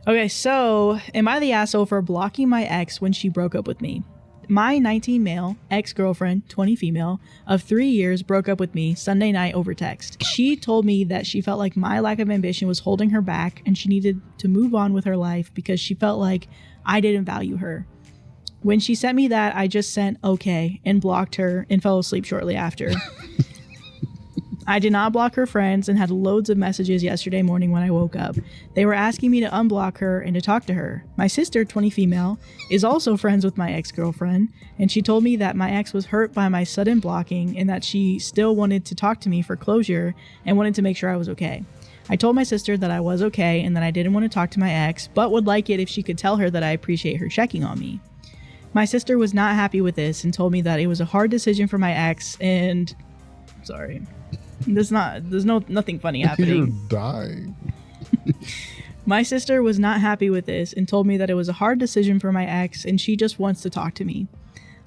Okay, so am I the asshole for blocking my ex when she broke up with me? My 19 male, ex-girlfriend, 20 female, of 3 years broke up with me Sunday night over text. She told me that she felt like my lack of ambition was holding her back and she needed to move on with her life because she felt like I didn't value her. When she sent me that, I just sent okay and blocked her and fell asleep shortly after. I did not block her friends and had loads of messages yesterday morning when I woke up. They were asking me to unblock her and to talk to her. My sister, 20 female, is also friends with my ex-girlfriend, and she told me that my ex was hurt by my sudden blocking and that she still wanted to talk to me for closure and wanted to make sure I was okay. I told my sister that I was okay and that I didn't want to talk to my ex, but would like it if she could tell her that I appreciate her checking on me. My sister was not happy with this and told me that it was a hard decision for my ex and... Sorry. There's nothing funny happening. You're dying. My sister was not happy with this and told me that it was a hard decision for my ex and she just wants to talk to me.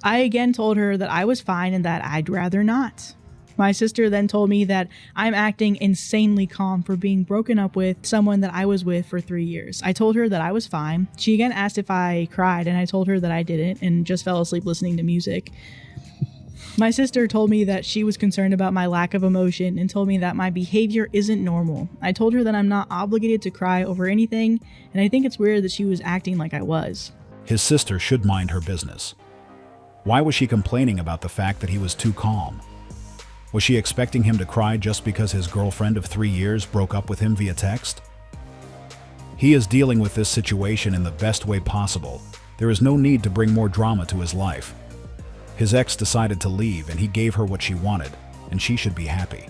I again told her that I was fine and that I'd rather not. My sister then told me that I'm acting insanely calm for being broken up with someone that I was with for 3 years. I told her that I was fine. She again asked if I cried and I told her that I didn't and just fell asleep listening to music. My sister told me that she was concerned about my lack of emotion and told me that my behavior isn't normal. I told her that I'm not obligated to cry over anything, and I think it's weird that she was acting like I was. His sister should mind her business. Why was she complaining about the fact that he was too calm? Was she expecting him to cry just because his girlfriend of 3 years broke up with him via text? He is dealing with this situation in the best way possible. There is no need to bring more drama to his life. His ex decided to leave and he gave her what she wanted, and she should be happy.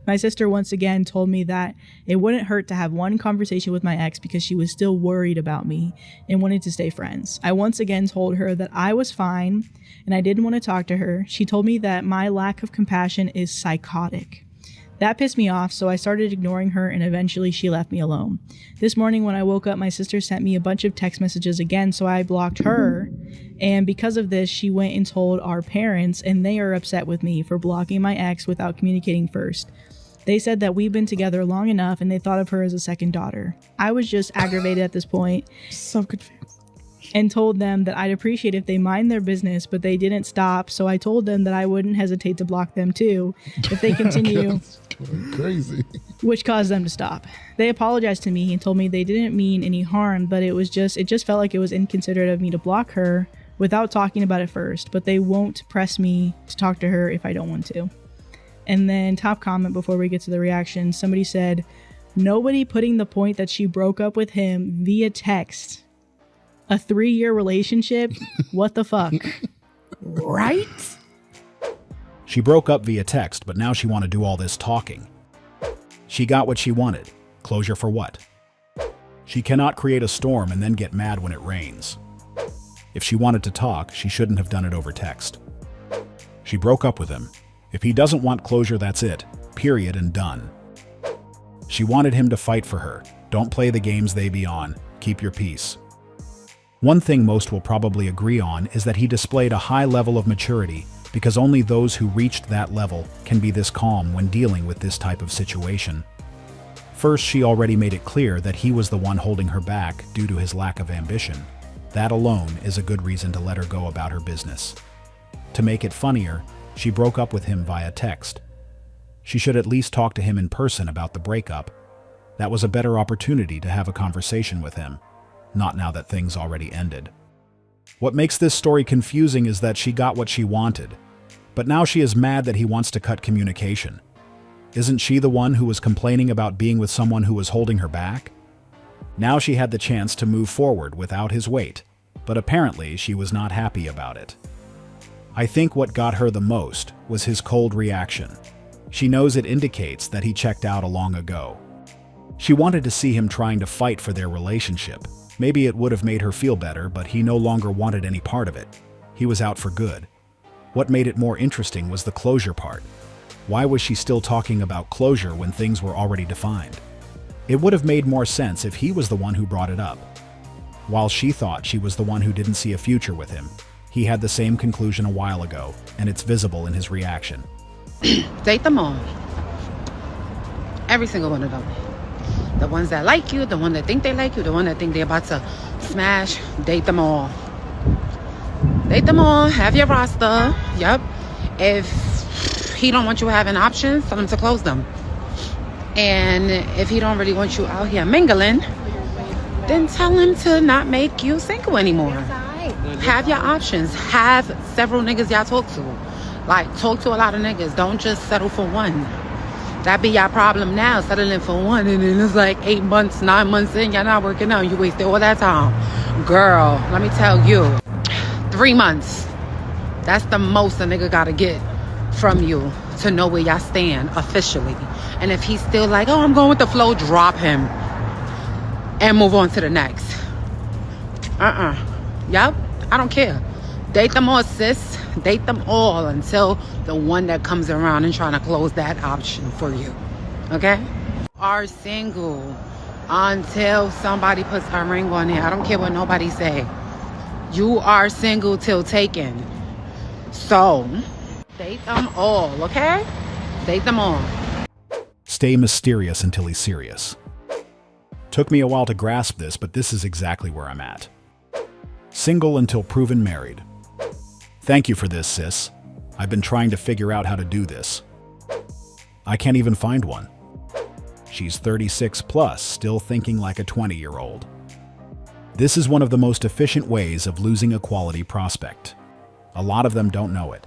My sister once again told me that it wouldn't hurt to have one conversation with my ex because she was still worried about me and wanted to stay friends. I once again told her that I was fine and I didn't want to talk to her. She told me that my lack of compassion is psychotic. That pissed me off, so I started ignoring her and eventually she left me alone. This morning when I woke up, my sister sent me a bunch of text messages again, so I blocked her. And because of this, she went and told our parents and they are upset with me for blocking my ex without communicating first. They said that we've been together long enough and they thought of her as a second daughter. I was just aggravated at this point. So confused. And told them that I'd appreciate if they mind their business, but they didn't stop, so I told them that I wouldn't hesitate to block them too if they continue, crazy, which caused them to stop. They apologized to me and told me they didn't mean any harm, but it just felt like it was inconsiderate of me to block her without talking about it first, but they won't press me to talk to her if I don't want to. And then top comment before we get to the reaction, somebody said, nobody putting the point that she broke up with him via text. A 3-year relationship? What the fuck? Right? She broke up via text, but now she want to do all this talking. She got what she wanted. Closure for what? She cannot create a storm and then get mad when it rains. If she wanted to talk, she shouldn't have done it over text. She broke up with him. If he doesn't want closure, that's it. Period and done. She wanted him to fight for her. Don't play the games they be on. Keep your peace. One thing most will probably agree on is that he displayed a high level of maturity because only those who reached that level can be this calm when dealing with this type of situation. First, she already made it clear that he was the one holding her back due to his lack of ambition. That alone is a good reason to let her go about her business. To make it funnier, she broke up with him via text. She should at least talk to him in person about the breakup. That was a better opportunity to have a conversation with him. Not now that things already ended. What makes this story confusing is that she got what she wanted, but now she is mad that he wants to cut communication. Isn't she the one who was complaining about being with someone who was holding her back? Now she had the chance to move forward without his weight, but apparently she was not happy about it. I think what got her the most was his cold reaction. She knows it indicates that he checked out long ago. She wanted to see him trying to fight for their relationship. Maybe it would have made her feel better, but he no longer wanted any part of it. He was out for good. What made it more interesting was the closure part. Why was she still talking about closure when things were already defined? It would have made more sense if he was the one who brought it up. While she thought she was the one who didn't see a future with him, he had the same conclusion a while ago, and it's visible in his reaction. Date them all. Every single one of them. The ones that like you, the one that think they like you, the one that think they're about to smash, date them all. Date them all, have your roster. Yep. If he don't want you having options, tell him to close them. And if he don't really want you out here mingling, then tell him to not make you single anymore. Have your options. Have several niggas y'all talk to. Like, talk to a lot of niggas. Don't just settle for one. That be your problem now, settling for one, and then it's like 8 months, 9 months in, y'all not working out. You wasted all that time. Girl, let me tell you, 3 months. That's the most a nigga gotta get from you to know where y'all stand officially. And if he's still like, oh, I'm going with the flow, drop him and move on to the next. Yep, I don't care. Date them all, sis. Date them all until the one that comes around and trying to close that option for you. Okay? Are single until somebody puts a ring on it. I don't care what nobody say. You are single till taken. So, date them all, okay? Date them all. Stay mysterious until he's serious. Took me a while to grasp this, but this is exactly where I'm at. Single until proven married. Thank you for this, sis. I've been trying to figure out how to do this. I can't even find one. She's 36 plus, still thinking like a 20-year-old. This is one of the most efficient ways of losing a quality prospect. A lot of them don't know it.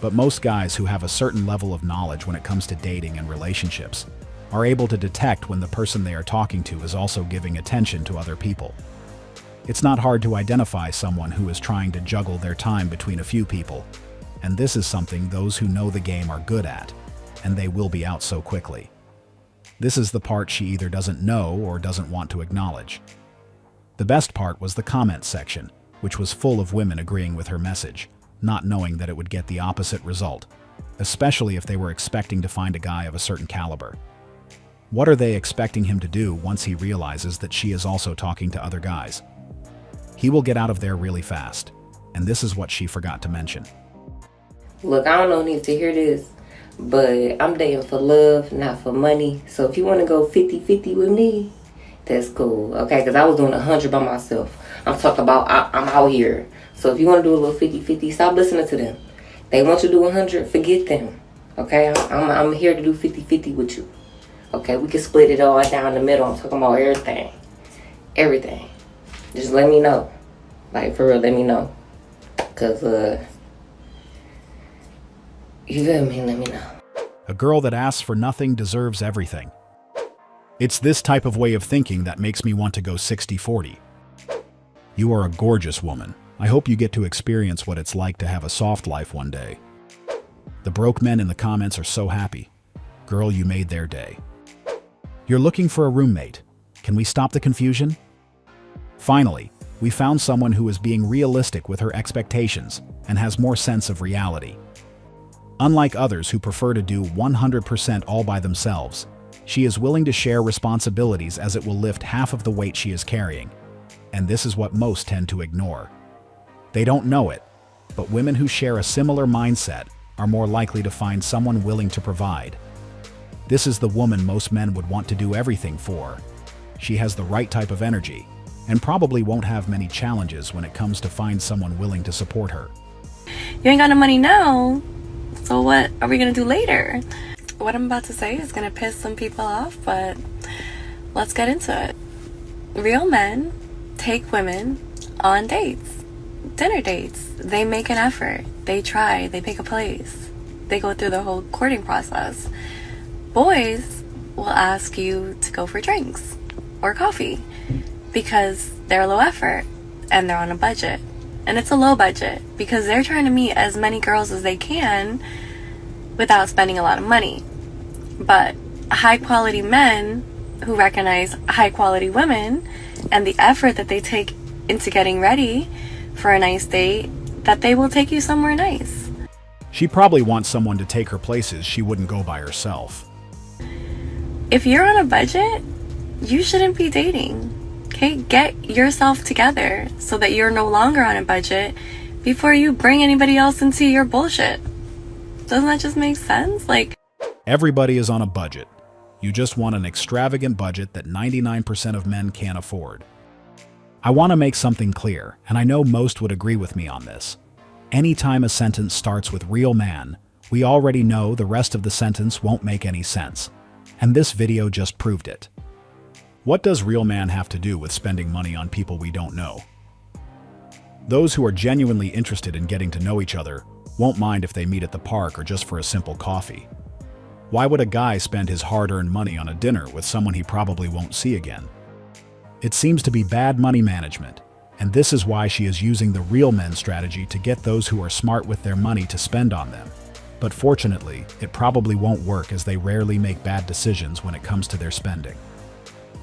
But most guys who have a certain level of knowledge when it comes to dating and relationships are able to detect when the person they are talking to is also giving attention to other people. It's not hard to identify someone who is trying to juggle their time between a few people, and this is something those who know the game are good at, and they will be out so quickly. This is the part she either doesn't know or doesn't want to acknowledge. The best part was the comment section, which was full of women agreeing with her message, not knowing that it would get the opposite result, especially if they were expecting to find a guy of a certain caliber. What are they expecting him to do once he realizes that she is also talking to other guys? He will get out of there really fast, and this is what she forgot to mention. Look, I don't know need to hear this, but I'm dating for love, not for money. So if you want to go 50-50 with me, that's cool, okay? Because I was doing 100 by myself. I'm talking about I'm out here. So if you want to do a little 50-50, stop listening to them. They want you to do 100, forget them, okay? I'm here to do 50-50 with you, okay? We can split it all down the middle. I'm talking about everything. Everything. Just let me know. Like, for real, let me know. Because, you feel me? Let me know. A girl that asks for nothing deserves everything. It's this type of way of thinking that makes me want to go 60-40. You are a gorgeous woman. I hope you get to experience what it's like to have a soft life one day. The broke men in the comments are so happy. Girl, you made their day. You're looking for a roommate. Can we stop the confusion? Finally, we found someone who is being realistic with her expectations and has more sense of reality. Unlike others who prefer to do 100% all by themselves, she is willing to share responsibilities as it will lift half of the weight she is carrying. And this is what most tend to ignore. They don't know it, but women who share a similar mindset are more likely to find someone willing to provide. This is the woman most men would want to do everything for. She has the right type of energy, and probably won't have many challenges when it comes to find someone willing to support her. You ain't got no money now, so what are we gonna do later? What I'm about to say is gonna piss some people off, but let's get into it. Real men take women on dates, dinner dates. They make an effort, they try, they pick a place, they go through the whole courting process. Boys will ask you to go for drinks or coffee because they're low effort and they're on a budget. And it's a low budget because they're trying to meet as many girls as they can without spending a lot of money. But high quality men who recognize high quality women and the effort that they take into getting ready for a nice date, that they will take you somewhere nice. She probably wants someone to take her places she wouldn't go by herself. If you're on a budget, you shouldn't be dating. Okay, get yourself together so that you're no longer on a budget before you bring anybody else into your bullshit. Doesn't that just make sense? Like, everybody is on a budget. You just want an extravagant budget that 99% of men can't afford. I want to make something clear, and I know most would agree with me on this. Anytime a sentence starts with real man, we already know the rest of the sentence won't make any sense. And this video just proved it. What does real man have to do with spending money on people we don't know? Those who are genuinely interested in getting to know each other won't mind if they meet at the park or just for a simple coffee. Why would a guy spend his hard-earned money on a dinner with someone he probably won't see again? It seems to be bad money management, and this is why she is using the real men strategy to get those who are smart with their money to spend on them. But fortunately, it probably won't work as they rarely make bad decisions when it comes to their spending.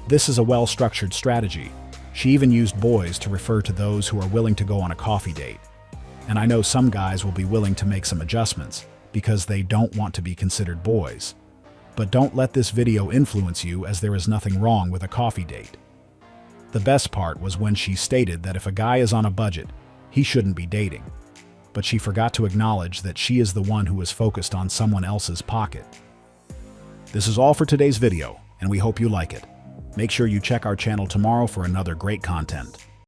This is a well-structured strategy. She even used boys to refer to those who are willing to go on a coffee date. And I know some guys will be willing to make some adjustments because they don't want to be considered boys. But don't let this video influence you, as there is nothing wrong with a coffee date. The best part was when she stated that if a guy is on a budget, he shouldn't be dating. But she forgot to acknowledge that she is the one who is focused on someone else's pocket. This is all for today's video, and we hope you like it. Make sure you check our channel tomorrow for another great content.